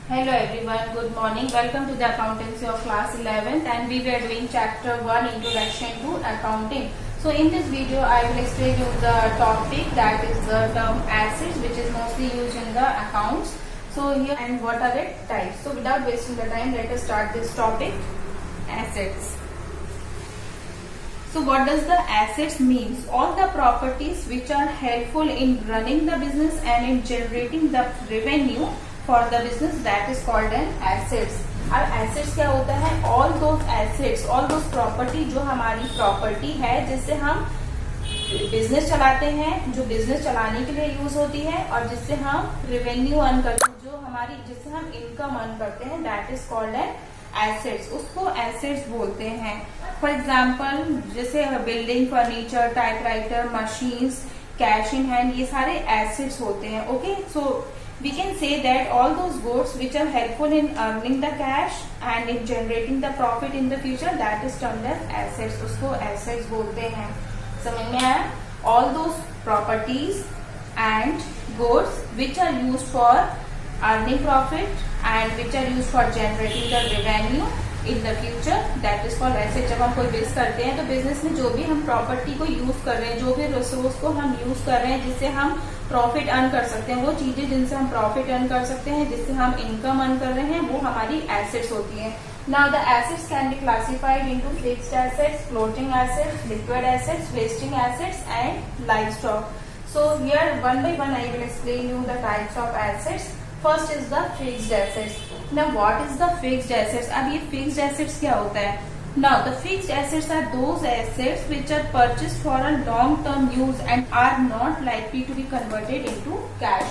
Hello everyone, good morning. Welcome to the accountancy of class 11th and we were doing chapter 1 introduction to accounting. So in this video I will explain you the topic that is the term assets which is mostly used in the accounts. So here and what are the types. So without wasting the time let us start this topic, assets. So what does the assets means? All the properties which are helpful in running the business and in generating the revenue for the business, that is called an assets. अब assets क्या होता है? All those assets, all those property जो हमारी property है जिससे हम business चलाते हैं, जो बिजनेस चलाने के लिए यूज होती है और जिससे हम रेवेन्यू अर्न करते हैं, जो हमारी जिससे हम इनकम अर्न करते हैं, that is called an assets. उसको एसेट्स बोलते हैं. फॉर एग्जाम्पल जैसे building, furniture, typewriter, machines, cash in hand, ये सारे एसेट्स होते हैं. Okay, so we can say that all those goods which are helpful in earning the cash and in generating the profit in the future, that is termed as assets. उसको assets बोलते हैं. समझ में आया? All those properties and goods which are used for earning profit and which are used for generating the revenue in the future, that is called asset. जब हम कोई business करते हैं तो बिजनेस में जो भी हम प्रॉपर्टी को यूज कर रहे हैं, जो भी रिसोर्स को हम यूज कर रहे हैं जिससे हम प्रॉफिट अर्न कर सकते हैं, वो चीजें जिनसे हम प्रॉफिट अर्न कर सकते हैं, जिससे हम इनकम अर्न कर रहे हैं, वो हमारी एसेट्स होती हैं. Now the assets can be classified into fixed assets, floating assets, liquid assets, wasting assets and live stock. So here one by one I will explain you the types of assets. First is the fixed assets. Now what is the fixed assets? अब ये fixed assets क्या होता है? Now the fixed assets are those assets which are purchased for a long term use and are not likely to be converted into cash.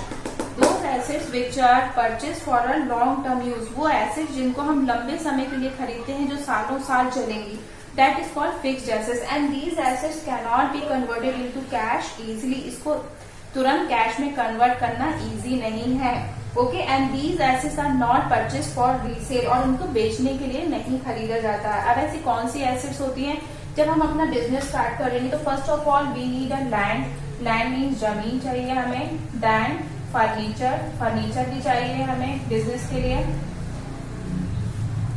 Those assets which are purchased for a long term use, वो assets जिनको हम लंबे समय के लिए खरीदते हैं, जो सालों साल चलेंगी, that is called fixed assets and these assets cannot be converted into cash easily. इसको तुरंत कैश में कन्वर्ट करना इजी नहीं है. Okay, and these assets are not purchase for resale, और उनको बेचने के लिए नहीं खरीदा जाता है. अब ऐसी कौन सी एसेट्स होती हैं? जब हम अपना बिजनेस स्टार्ट करेंगे तो first of all we need a land. Land means जमीन चाहिए हमें. देन फर्नीचर, फर्नीचर भी चाहिए हमें बिजनेस के लिए.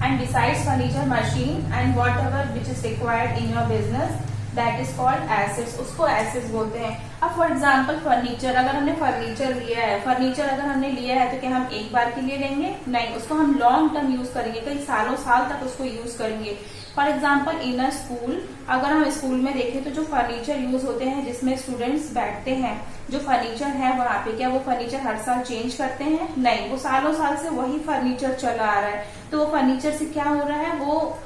And besides furniture, machine and what ever which is required in your business, that is called assets. उसको एसेट्स बोलते हैं. अब फॉर एग्जाम्पल फर्नीचर, अगर हमने फर्नीचर लिया है, फर्नीचर अगर हमने लिया है तो क्या हम एक बार के लिए लेंगे? नहीं, उसको हम लॉन्ग टर्म यूज करेंगे, कई सालों साल तक उसको यूज करेंगे. For example in a school, अगर हम स्कूल में देखें तो जो फर्नीचर यूज होते हैं जिसमें स्टूडेंट्स बैठते हैं, जो फर्नीचर है वहां पे, क्या वो फर्नीचर हर साल चेंज करते हैं? नहीं, वो सालों साल से वही फर्नीचर चला आ रहा है. तो वो फर्नीचर से क्या हो रहा है? वो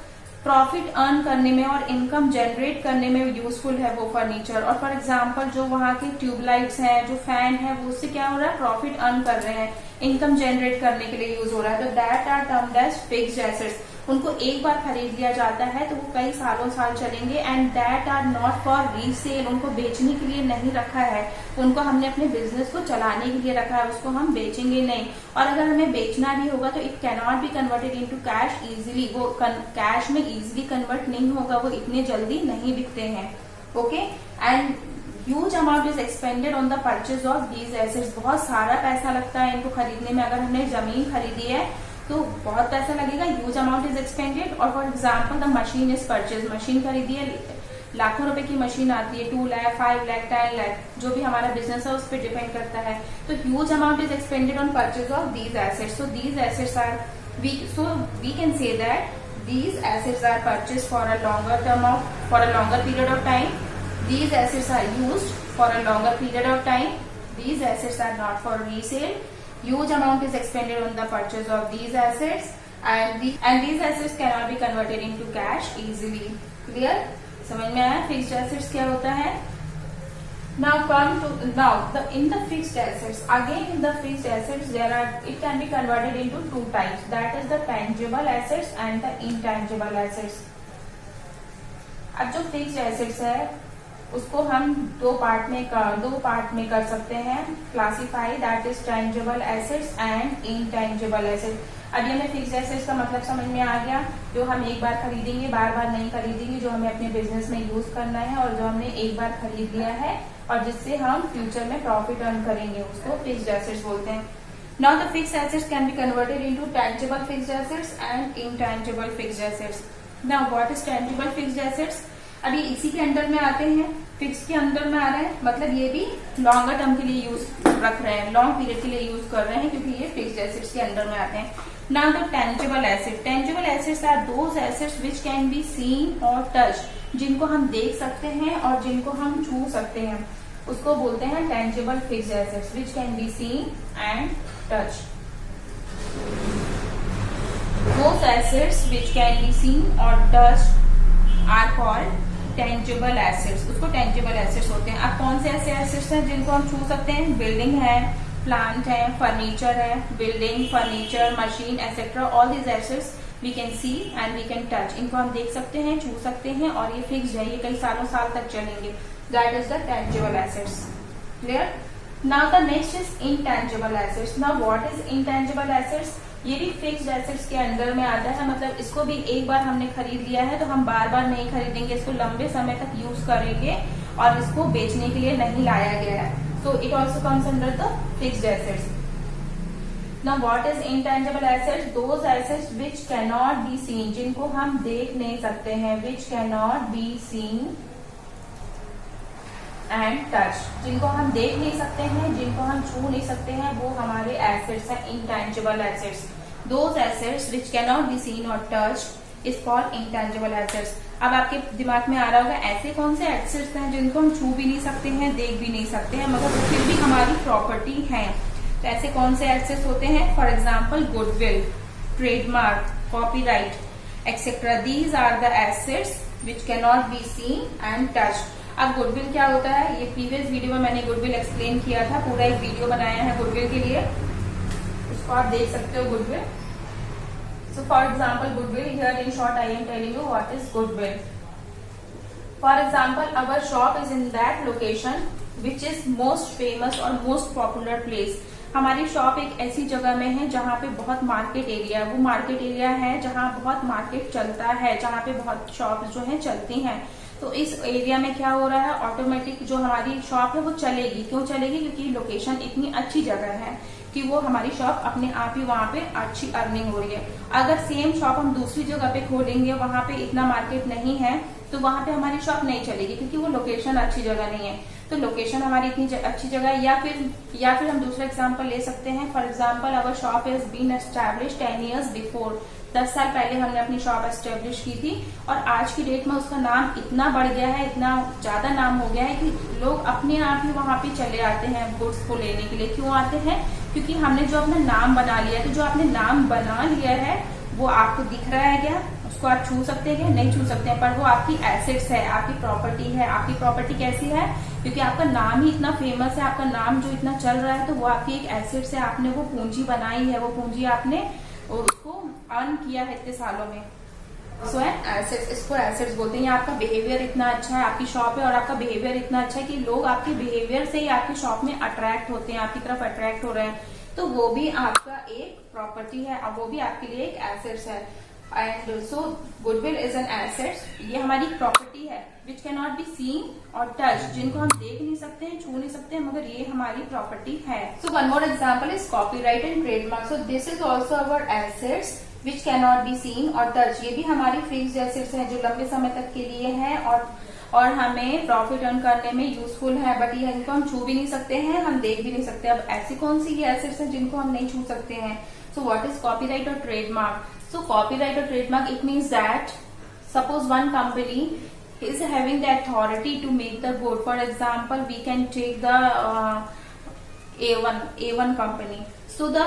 प्रॉफिट अर्न करने में और इनकम जनरेट करने में यूजफुल है वो फर्नीचर. और फॉर एग्जांपल जो वहाँ के ट्यूबलाइट्स हैं, जो फैन है, वो उससे क्या हो रहा है? प्रॉफिट अर्न कर रहे हैं, इनकम जनरेट करने के लिए यूज हो रहा है. तो that are termed as fixed assets. उनको एक बार खरीद लिया जाता है तो वो कई सालों साल चलेंगे. And that are not for resale, उनको बेचने के लिए नहीं रखा है, उनको हमने अपने बिजनेस को चलाने के लिए रखा है, उसको हम बेचेंगे नहीं. और अगर हमें बेचना भी होगा तो it cannot be converted into cash easily. वो कैश में इजीली कन्वर्ट नहीं होगा, वो इतने जल्दी नहीं बिकते हैं. Okay, and huge amount is expended on the purchase of these assets. बहुत सारा पैसा लगता है इनको खरीदने में. अगर हमने जमीन खरीदी है तो बहुत पैसा लगेगा, ह्यूज अमाउंट इज एक्सपेंडेड. और for example the machine is purchase, machine खरीदी है, लाखों रुपए की मशीन आती है, 2 लाख, 5 लाख, 10 लाख, जो भी हमारा बिजनेस है उस पर डिपेंड करता है. तो huge amount is expended on purchase of these assets. So these assets are we can say that these assets are purchased for a longer period of time. These assets are used for a longer period of time. These assets are not for resale. Huge amount is expended on the purchase of these assets and these assets cannot be converted into cash easily. Clear? समझ में आया fixed assets क्या होता है? Now in the fixed assets, again in the fixed assets it can be converted into two types, that is the tangible assets and the intangible assets. अब जो fixed assets है उसको हम दो पार्ट में कर सकते हैं classify, that is tangible assets and intangible assets. अब ये हमें फिक्स्ड एसेट्स का मतलब समझ में आ गया, जो हम एक बार खरीदेंगे, बार बार नहीं खरीदेंगे, जो हमें अपने बिजनेस में यूज करना है और जो हमने एक बार खरीद लिया है और जिससे हम फ्यूचर में प्रॉफिट अर्न करेंगे, उसको फिक्स्ड एसेट्स बोलते हैं. Now the fixed assets can be converted into tangible fixed assets and intangible fixed assets. Now what is tangible fixed assets? अभी इसी के अंडर में आते हैं, फिक्स के अंडर में आ रहे हैं, मतलब ये भी लॉन्गर टर्म के लिए यूज रख रहे हैं, लॉन्ग पीरियड के लिए यूज कर रहे हैं क्योंकि ये फिक्स्ड एसेट्स के अंडर में आते हैं. Now the tangible asset. Tangible assets are those assets which can be seen और टच, जिनको हम देख सकते हैं और जिनको हम छू सकते हैं, उसको बोलते हैं tangible fixed assets which can be seen and touch. Those assets which can be seen or touched are called tangible assets. उसको tangible assets होते हैं. अब कौन से ऐसे assets हैं जिनको हम छू सकते हैं? बिल्डिंग है, प्लांट है, फर्नीचर है, building, furniture, machine etcetera. All these assets we can see and we can touch. इनको हम देख सकते हैं, छू सकते हैं और ये फिक्स है, ये कई सालों साल तक चलेंगे. That is the tangible assets. Clear? Now the next is intangible assets. Now what is intangible assets? ये भी फिक्स्ड एसेट्स के अंडर में आता है, मतलब इसको भी एक बार हमने खरीद लिया है तो हम बार बार नहीं खरीदेंगे, इसको लंबे समय तक यूज करेंगे और इसको बेचने के लिए नहीं लाया गया है. So it also comes under the fixed assets. Now what is intangible assets? Those assets which can not be scene, जिनको हम देख नहीं सकते हैं, विच can not be seen and touch, जिनको हम देख नहीं सकते हैं, जिनको हम छू नहीं सकते हैं, वो हमारे एसेट्स हैं, intangible assets. Those assets which can not be seen और touch is called intangible assets. अब आपके दिमाग में आ रहा होगा ऐसे कौन से एसेट्स हैं जिनको हम छू भी नहीं सकते हैं, देख भी नहीं सकते हैं, मगर वो फिर भी हमारी प्रॉपर्टी है. तो ऐसे कौन से एसेट्स होते हैं? For example goodwill, trademark, copyright etcetera. These are the assets which can not be seen and touch. अब गुडविल क्या होता है? ये प्रीवियस वीडियो में मैंने गुडविल एक्सप्लेन किया था, पूरा एक वीडियो बनाया है गुडविल के लिए, उसको आप देख सकते हो. Goodwill, so for example goodwill, here in short I am telling you what is goodwill. For example our shop is in that location which is most famous और मोस्ट पॉपुलर प्लेस. हमारी shop एक ऐसी जगह में है जहाँ पे बहुत मार्केट एरिया है, वो मार्केट एरिया है जहाँ बहुत मार्केट चलता है, जहाँ पे बहुत शॉप जो है चलती हैं. तो इस एरिया में क्या हो रहा है? ऑटोमेटिक जो हमारी शॉप है वो चलेगी. क्यों चलेगी? क्योंकि लोकेशन इतनी अच्छी जगह है कि वो हमारी शॉप अपने आप ही वहाँ पे अच्छी अर्निंग हो रही है. अगर सेम शॉप हम दूसरी जगह पे खोलेंगे, वहाँ पे इतना मार्केट नहीं है, तो वहाँ पे हमारी शॉप नहीं चलेगी क्योंकि वो लोकेशन अच्छी जगह नहीं है. तो लोकेशन हमारी इतनी अच्छी जगह है. या फिर हम दूसरा एग्जाम्पल ले सकते हैं. For example our shop is been establish 10 years before. 10 साल पहले हमने अपनी शॉप एस्टेब्लिश की थी और आज की डेट में उसका नाम इतना बढ़ गया है, इतना ज्यादा नाम हो गया है कि लोग अपने आप ही वहां पे चले आते हैं गुड्स को लेने के लिए. क्यों आते हैं? क्योंकि हमने जो अपना नाम बना लिया है. तो जो आपने नाम बना लिया है वो आपको दिख रहा है क्या? उसको आप छू सकते हैं क्या? नहीं छू सकते हैं, पर वो आपकी एसेट्स है, आपकी प्रॉपर्टी है. आपकी प्रॉपर्टी कैसी है? क्योंकि आपका नाम ही इतना फेमस है, आपका नाम जो इतना चल रहा है, तो वो आपकी एक एसेट्स है. आपने वो पूंजी बनाई है, वो पूंजी आपने उसको अर्न किया है इतने सालों में. सो एसेट्स, इसको एसेट्स बोलते हैं. आपका बिहेवियर इतना अच्छा है, आपकी शॉप है और आपका बिहेवियर इतना अच्छा है कि लोग आपके बिहेवियर से ही आपकी शॉप में अट्रैक्ट होते हैं, आपकी तरफ अट्रैक्ट हो रहे हैं. तो वो भी आपका एक प्रॉपर्टी है और वो भी आपके लिए एक एसेट्स है. And so goodwill is an assets. ये हमारी प्रॉपर्टी है which can not be seen और टच, जिनको हम देख नहीं सकते हैं, छू नहीं सकते हैं, मगर ये हमारी प्रॉपर्टी है. So one more example is copyright and trademark. So this is also our assets which can not be seen और टच. ये भी हमारी फिक्स्ड एसेट्स है जो लंबे समय तक के लिए है और हमें प्रॉफिट अर्न करने में यूजफुल है. बट ये इनको हम छू भी नहीं सकते हैं, हम देख भी नहीं सकते. अब ऐसी कौन सी ये एसेट्स हैं जिनको हम नहीं छू सकते हैं? सो व्हाट इज कॉपीराइट और trademark? So copyright or trademark, it means that suppose one company is having the authority to make the good. For example, we can take the A1 company. So the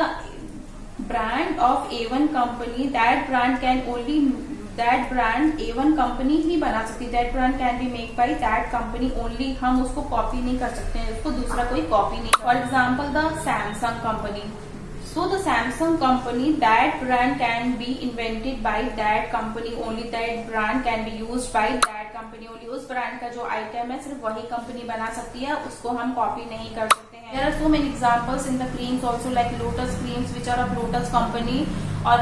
brand of A1 company, that brand A1 company ही बना सकती है. That brand can be made by that company only. हम उसको copy नहीं कर सकते हैं, उसको दूसरा कोई कॉपी नहीं. For example, the Samsung company. So the Samsung company, that brand can be invented by that company only. That brand can be used by that company only. उस ब्रांड का जो आइटम है सिर्फ वही कंपनी बना सकती है, उसको हम कॉपी नहीं कर सकते हैं. There are so many examples in the creams also, like Lotus creams which are of Lotus company, or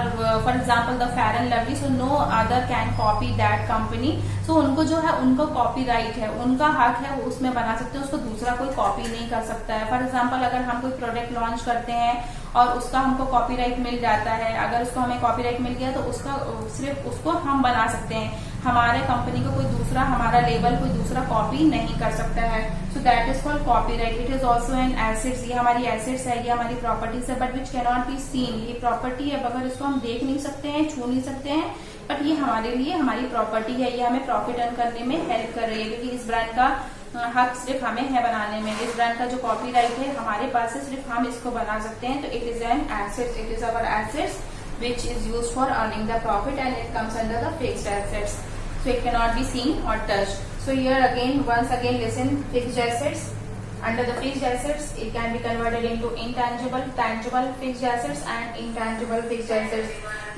for example the Fair and Lovely. So no other can copy that company. So उनको जो है उनका copyright है, उनका हक है, वो उसमें बना सकते हैं, उसको दूसरा कोई कॉपी नहीं कर सकता है. फॉर एग्जाम्पल अगर हम कोई प्रोडक्ट लॉन्च करते हैं और उसका हमको कॉपीराइट मिल जाता है, अगर उसको हमें कॉपीराइट मिल गया तो उसका सिर्फ उसको हम बना सकते हैं, हमारे कंपनी को कोई दूसरा, हमारा लेबल कोई दूसरा कॉपी नहीं कर सकता है. सो that is called copyright. It is also an assets. ये हमारी एसेट्स है, ये हमारी प्रॉपर्टीज है, but which can not be scene. ये प्रॉपर्टी है मगर इसको हम देख नहीं सकते हैं, छू नहीं सकते हैं, बट ये हमारे लिए हमारी प्रॉपर्टी है. ये हमें प्रॉफिट अर्न करने में हेल्प कर रही है, क्योंकि इस ब्रांड का हक सिर्फ हमें है बनाने में. इस ब्रांड का जो कॉपीराइट है हमारे पास है, सिर्फ हम इसको बना सकते हैं. तो it is an asset. It is our assets which is used for earning the profit, and it comes under the fixed assets. So it cannot be seen or touched. So here again, once again listen, fixed assets. Under the fixed assets, it can be converted into intangible, tangible fixed assets and intangible fixed assets.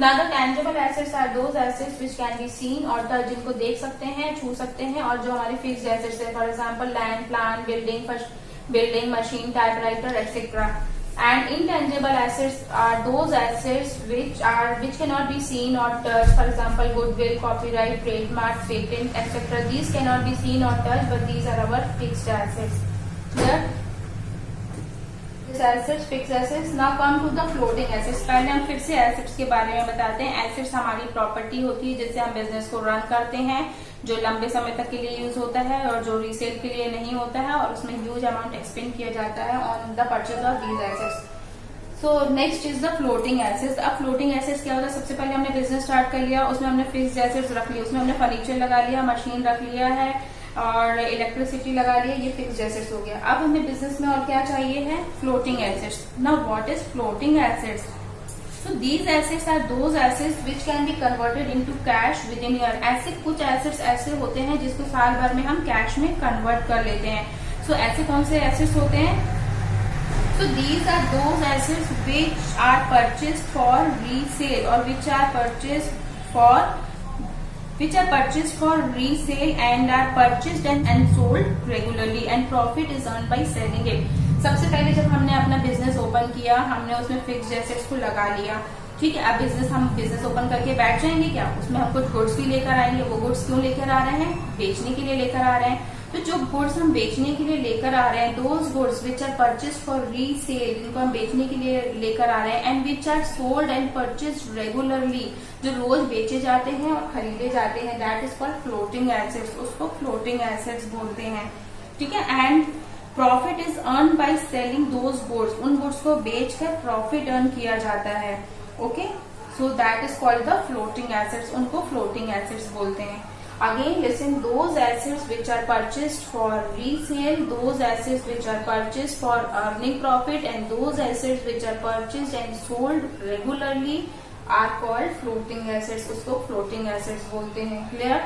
Now the tangible assets are those assets which can be seen or touched, जिनको देख सकते हैं, छू सकते हैं, और जो हमारे fixed assets है, for example land, plant, building, machine, typewriter, etc. And intangible assets are those assets which cannot be seen or touched. For example, goodwill, copyright, trademark, patent, etc. These cannot be seen or touched, but these are our fixed assets. Clear? These assets, fixed assets. Now come to the floating assets. पहले हम फिर से assets के बारे में बताते हैं. Assets हमारी प्रॉपर्टी होती है जिससे हम बिजनेस को रन करते हैं, जो लंबे समय तक के लिए यूज होता है और जो रीसेल के लिए नहीं होता है, और उसमें ह्यूज अमाउंट एक्सपेंड किया जाता है on the purchase of these assets. So next is the floating assets. अब फ्लोटिंग एसेट्स क्या होता है? सबसे पहले हमने बिजनेस स्टार्ट कर लिया, उसमें हमने फिक्स्ड एसेट्स रख लिया, उसमें हमने फर्नीचर लगा लिया, मशीन रख लिया है और इलेक्ट्रिसिटी लगा लिया, ये फिक्स्ड एसेट्स हो गया. अब हमें बिजनेस में और क्या चाहिए है? Floating assets. Now what is floating assets? So these assets are those assets which can be converted into cash within year. ऐसे कुछ assets ऐसे होते हैं जिसको साल भर में हम कैश में कन्वर्ट कर लेते हैं. So ऐसे कौन से assets होते हैं? So these are those assets which are purchased for resale or which are purchased for resale and are purchased and sold regularly, and profit is earned by selling it. सबसे पहले जब हमने अपना बिजनेस ओपन किया, हमने उसमें fixed assets को लगा लिया, ठीक है. अब हम बिजनेस ओपन करके बैठ जाएंगे क्या? उसमें हम कुछ गुड्स भी लेकर आएंगे. वो गुड्स क्यों लेकर आ रहे हैं? बेचने के लिए लेकर आ रहे हैं. तो जो गुड्स हम बेचने के लिए लेकर आ रहे हैं, those goods which are purchase for resale, जिनको हम बेचने के लिए लेकर आ रहे हैं, and which are sold and purchase regularly, जो रोज बेचे जाते हैं और खरीदे जाते हैं, that is called floating assets. उसको फ्लोटिंग एसेट्स बोलते हैं, ठीक है. And profit is earn by selling those goods. उन गुड्स को बेचकर प्रॉफिट अर्न किया जाता है. Okay, so that is called the floating assets. उनको फ्लोटिंग एसेट्स बोलते हैं. Again listen, those assets which are purchased for resale, those assets which are purchased for earning profit, and those assets which are purchased and sold regularly are called floating assets. उसको floating assets बोलते हैं. Clear?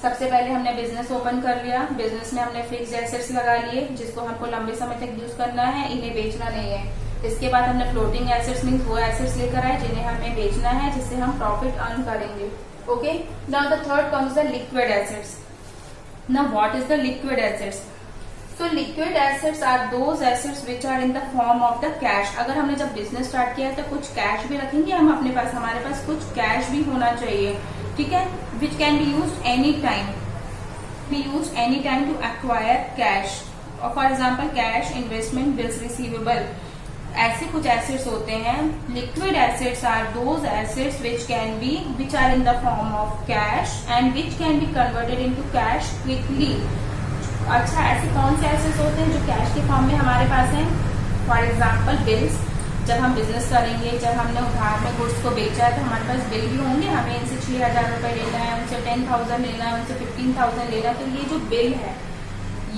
सबसे पहले हमने business open कर लिया, business में हमने फिक्स्ड एसेट्स लगा लिए जिसको हमको लंबे समय तक यूज करना है, इन्हें बेचना नहीं है. इसके बाद हमने फ्लोटिंग एसेट्स मीन्स वो एसेट्स लेकर आए जिन्हें हमें बेचना है, जिससे हम प्रॉफिट अर्न करेंगे. Okay, now the third comes the liquid assets. Now what is the liquid assets? So liquid assets are those assets which are in the form of the cash. अगर हमने जब बिजनेस स्टार्ट किया है तो कुछ cash भी रखेंगे हम अपने पास, हमारे पास कुछ कैश भी होना चाहिए, ठीक है. Which can be used any time to acquire cash. For example cash, investment, bills receivable, ऐसे कुछ एसेट्स होते हैं. Liquid assets are those assets which are in the form of cash and which can be converted into cash quickly. अच्छा, ऐसे कौन से assets होते हैं जो कैश के फॉर्म में हमारे पास हैं? For example bills. जब हम बिजनेस करेंगे, जब हमने उधार में गुड्स को बेचा है तो हमारे पास बिल भी होंगे, हमें इनसे 6,000 रुपए लेना है, उनसे 10,000 लेना है, उनसे 15,000 लेना है. तो ये जो बिल है,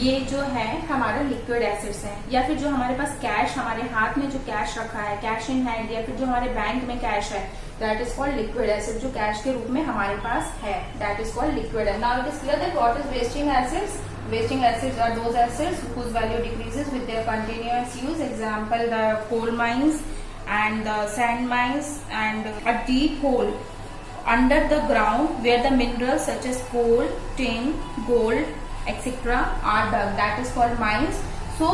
ये जो है हमारा लिक्विड एसेट्स है. या फिर जो हमारे पास कैश, हमारे हाथ में जो कैश रखा है, कैश इन हैंड, या फिर जो हमारे बैंक में कैश है, that is called liquid asset. जो कैश के रूप में हमारे पास है, that is called liquid. Now it is clear that what is wasting assets. Wasting assets are those assets whose value decreases with their continuous use. Example, the coal mines and the sand mines, and a deep hole under the ground where the minerals such as coal, tin, gold, etc. are dug. That is called mines. So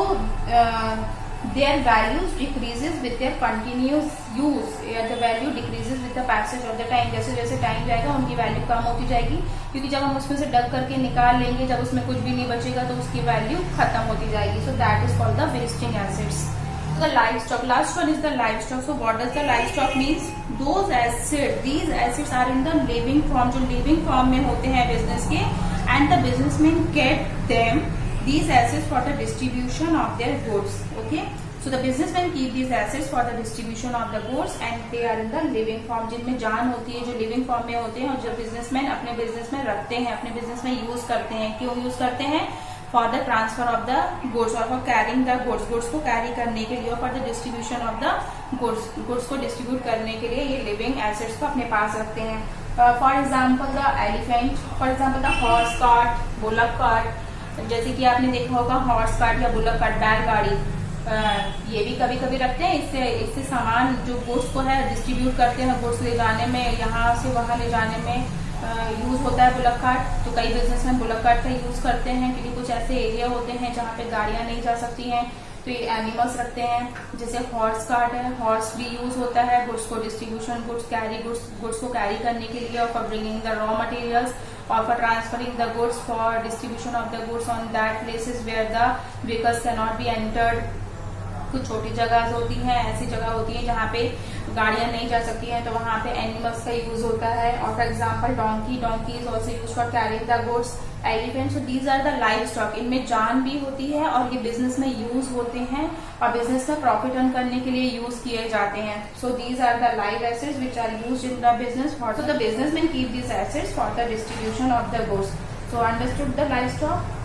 their values decreases with their continuous use, the value decreases with the passage of the time. जैसे जैसे time जाएगा उनकी value कम होती जाएगी, क्योंकि जब हम उसमें से डग करके निकाल लेंगे, जब उसमें कुछ भी नहीं बचेगा तो उसकी वैल्यू खत्म होती जाएगी. So that is called the wasting assets. The livestock, last one is the livestock. So what does the livestock means? Those assets, these assets are in the living form, जो living form में होते हैं business के, and the businessmen get them these assets for the distribution of their goods. Okay, so the businessmen keep these assets for the distribution of the goods and they are in the living form, जिनमें जान होती है, जो living form में होते हैं और जो businessmen अपने business में रखते हैं, अपने business में यूज करते हैं. क्यों यूज करते हैं? For the transfer of the goods or for carrying the goods, goods को carry करने के लिए और for the distribution of the goods, goods को distribute करने के लिए ये living assets को अपने पास रखते हैं. For example the elephant, for example the horse cart, bullock cart. जैसे कि आपने देखा होगा हॉर्स कार्ट या बुलक कार्ट, बैलगाड़ी, ये भी कभी कभी रखते हैं. इससे सामान जो गुड्स को है डिस्ट्रीब्यूट करते हैं, गुड्स ले जाने में, यहाँ से वहाँ ले जाने में यूज होता है बुलक कार्ट. तो कई बिजनेसमैन बुलक कार्ट का यूज करते हैं, क्योंकि कुछ ऐसे एरिया होते हैं जहाँ पे गाड़ियाँ नहीं जा सकती हैं, तो ये एनिमल्स रखते हैं. जैसे हॉर्स कार्ट है, हॉर्स भी यूज होता है गुड्स को डिस्ट्रीब्यूशन, गुड्स को कैरी करने के लिए, और for bringing the raw materials, or for transferring the goods, for distribution of the goods on that places where the vehicles cannot be entered. कुछ छोटी जगह होती हैं, ऐसी जगह होती है जहाँ पे गाड़ियां नहीं जा सकती हैं, तो वहाँ पे एनिमल्स का यूज होता है. और for example donkey is also use for carrying the goods. Elephant, so these are the live stock. इनमें जान भी होती है और ये बिजनेस में यूज होते हैं और बिजनेस में प्रॉफिट अर्न करने के लिए यूज किए जाते हैं. So these are the live assets which are use in the business. So the businessman keep these assets for the distribution of the goods. So understood the live stock.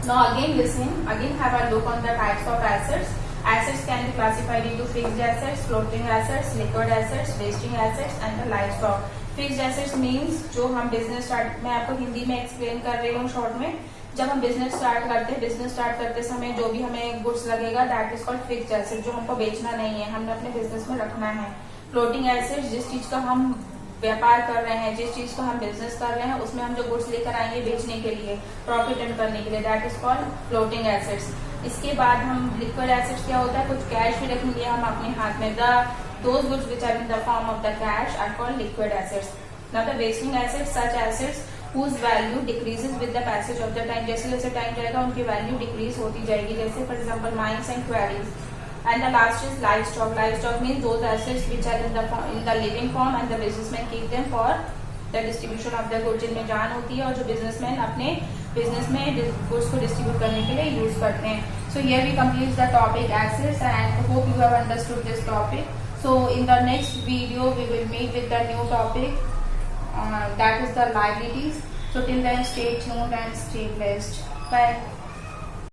Now again listen, again have a look on the types of assets. Assets can be classified into fixed assets, floating assets, liquid assets, wasting assets and the livestock. Fixed assets means जो हम business start, मैं आपको हिंदी में explain कर रही हूँ short में. जब हम बिजनेस स्टार्ट करते समय जो भी हमें गुड्स लगेगा, that is called fixed asset, जो हमको बेचना नहीं है, हमने अपने बिजनेस में रखना है. फ्लोटिंग एसेट्स, जिस चीज का हम व्यापार कर रहे हैं, जिस चीज का हम बिजनेस कर रहे हैं, उसमें हम जो गुड्स लेकर आएंगे बेचने के लिए, प्रॉफिट अर्न करने के लिए, that is called floating assets. इसके बाद हम लिक्विड एसेट्स, क्या होता है, कुछ कैश भी रखेंगे हम अपने हाथ में. Those goods which are in the form of the cash are called liquid assets. Now the wasting assets, such assets whose value decreases with the passage of the time. जैसे जैसे टाइम जाएगा उनकी वैल्यू डिक्रीज होती जाएगी. जैसे for example mines and queries. And the last is livestock. Livestock means those assets which are in the living form and the businessmen keep them for the distribution of the goods. जिनमें जान होती है और जो businessmen अपने business में goods को distribute करने के लिए use करते हैं. So here we complete the topic assets and hope you have understood this topic. So in the next video we will meet with the new topic that is the liabilities. So till then stay tuned and stay blessed. Bye.